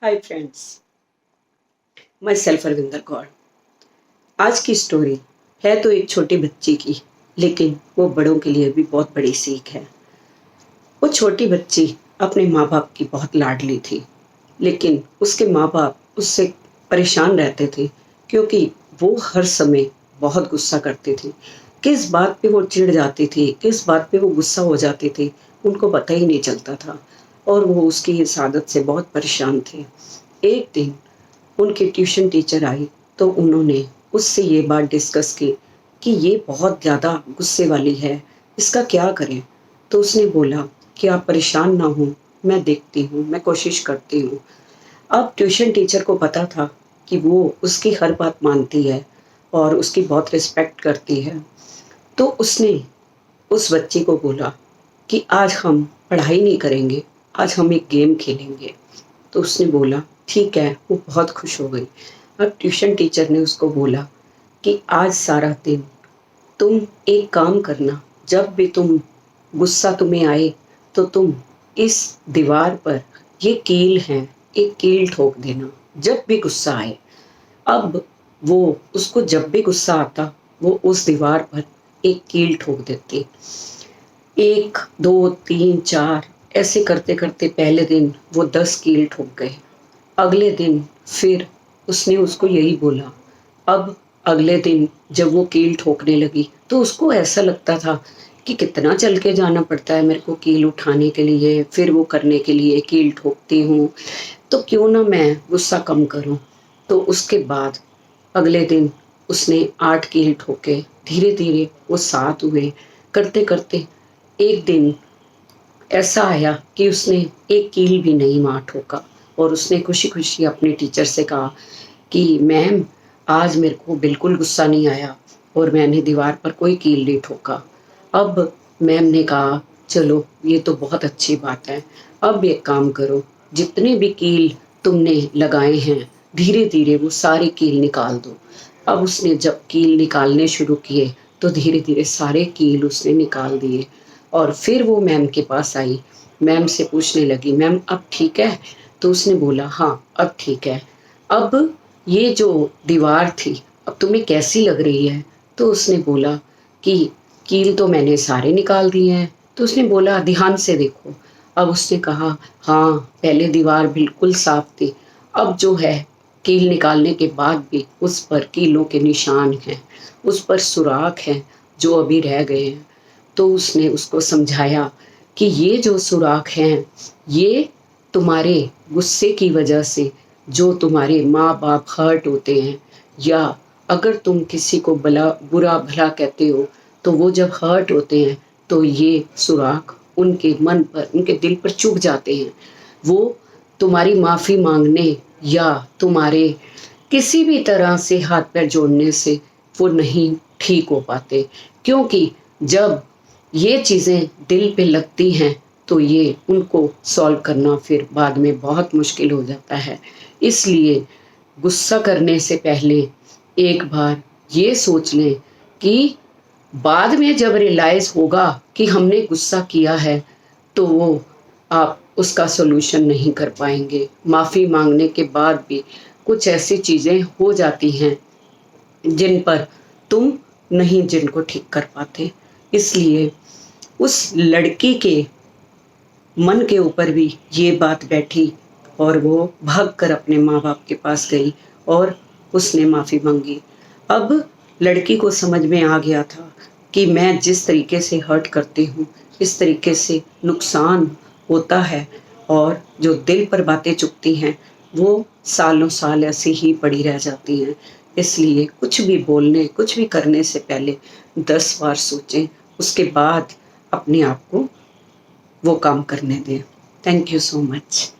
Hi friends, मैं self Arvinder Kaur. आज की स्टोरी है तो एक छोटी बच्ची की, लेकिन वो बड़ों के लिए भी बहुत बड़ी सीख है। वो छोटी बच्ची अपने माँ बाप की बहुत लाडली थी, लेकिन उसके माँ बाप उससे परेशान रहते थे क्योंकि वो हर समय बहुत गुस्सा करते थे। किस बात पे वो चिढ़ जाती थी, किस बात पे वो गुस्सा हो जाती थी, उनको पता ही नहीं चलता था और वो उसकी इस आदत से बहुत परेशान थे। एक दिन उनकी ट्यूशन टीचर आई तो उन्होंने उससे ये बात डिस्कस की कि ये बहुत ज़्यादा गुस्से वाली है, इसका क्या करें। तो उसने बोला कि आप परेशान ना हो, मैं देखती हूँ, मैं कोशिश करती हूँ। अब ट्यूशन टीचर को पता था कि वो उसकी हर बात मानती है और उसकी बहुत रिस्पेक्ट करती है। तो उसने उस बच्चे को बोला कि आज हम पढ़ाई नहीं करेंगे, आज हम एक गेम खेलेंगे। तो उसने बोला ठीक है, वो बहुत खुश हो गई। अब ट्यूशन टीचर ने उसको बोला कि आज सारा दिन तुम एक काम करना, जब भी तुम गुस्सा तुम्हें आए तो तुम इस दीवार पर ये कील है, एक कील ठोक देना जब भी गुस्सा आए। अब वो उसको जब भी गुस्सा आता वो उस दीवार पर एक कील ठोक देती। एक दो तीन चार ऐसे करते करते पहले दिन वो 10 कील ठोक गए। अगले दिन फिर उसने उसको यही बोला। अब अगले दिन जब वो कील ठोकने लगी तो उसको ऐसा लगता था कि कितना चल के जाना पड़ता है मेरे को कील उठाने के लिए, फिर वो करने के लिए कील ठोकती हूँ, तो क्यों ना मैं गुस्सा कम करूँ। तो उसके बाद अगले दिन उसने 8 कील ठोके, धीरे धीरे वो 7 हुए। करते करते एक दिन ऐसा आया कि उसने एक कील भी नहीं मार ठोका और उसने खुशी खुशी अपने टीचर से कहा कि मैम, आज मेरे को बिल्कुल गुस्सा नहीं आया और मैंने दीवार पर कोई कील नहीं ठोका। अब मैम ने कहा चलो ये तो बहुत अच्छी बात है, अब एक काम करो, जितने भी कील तुमने लगाए हैं धीरे धीरे वो सारे कील निकाल दो। अब उसने जब कील निकालने शुरू किए तो धीरे धीरे सारे कील उसने निकाल दिए और फिर वो मैम के पास आई। मैम से पूछने लगी मैम अब ठीक है। तो उसने बोला हाँ अब ठीक है। अब ये जो दीवार थी अब तुम्हें कैसी लग रही है। तो उसने बोला कि कील तो मैंने सारे निकाल दिए हैं। तो उसने बोला ध्यान से देखो। अब उसने कहा हाँ पहले दीवार बिल्कुल साफ थी, अब जो है कील निकालने के बाद भी उस पर कीलों के निशान हैं, उस पर सुराख हैं जो अभी रह गए हैं। तो उसने उसको समझाया कि ये जो सुराख हैं ये तुम्हारे गुस्से की वजह से, जो तुम्हारे माँ बाप हर्ट होते हैं या अगर तुम किसी को बुरा भला कहते हो तो वो जब हर्ट होते हैं तो ये सुराख उनके मन पर, उनके दिल पर चुभ जाते हैं। वो तुम्हारी माफ़ी मांगने या तुम्हारे किसी भी तरह से हाथ पैर जोड़ने से वो नहीं ठीक हो पाते, क्योंकि जब ये चीज़ें दिल पे लगती हैं तो ये उनको सॉल्व करना फिर बाद में बहुत मुश्किल हो जाता है। इसलिए गुस्सा करने से पहले एक बार ये सोच लें कि बाद में जब रियलाइज़ होगा कि हमने गुस्सा किया है तो वो आप उसका सॉल्यूशन नहीं कर पाएंगे। माफ़ी मांगने के बाद भी कुछ ऐसी चीज़ें हो जाती हैं जिन पर तुम नहीं जिनको ठीक कर पाते। इसलिए उस लड़की के मन के ऊपर भी ये बात बैठी और वो भागकर अपने माँ बाप के पास गई और उसने माफ़ी मांगी। अब लड़की को समझ में आ गया था कि मैं जिस तरीके से हर्ट करती हूँ इस तरीके से नुकसान होता है और जो दिल पर बातें चुभती हैं वो सालों साल ऐसी ही पड़ी रह जाती हैं। इसलिए कुछ भी बोलने, कुछ भी करने से पहले 10 बार सोचें, उसके बाद अपने आप को वो काम करने दें। Thank you so much.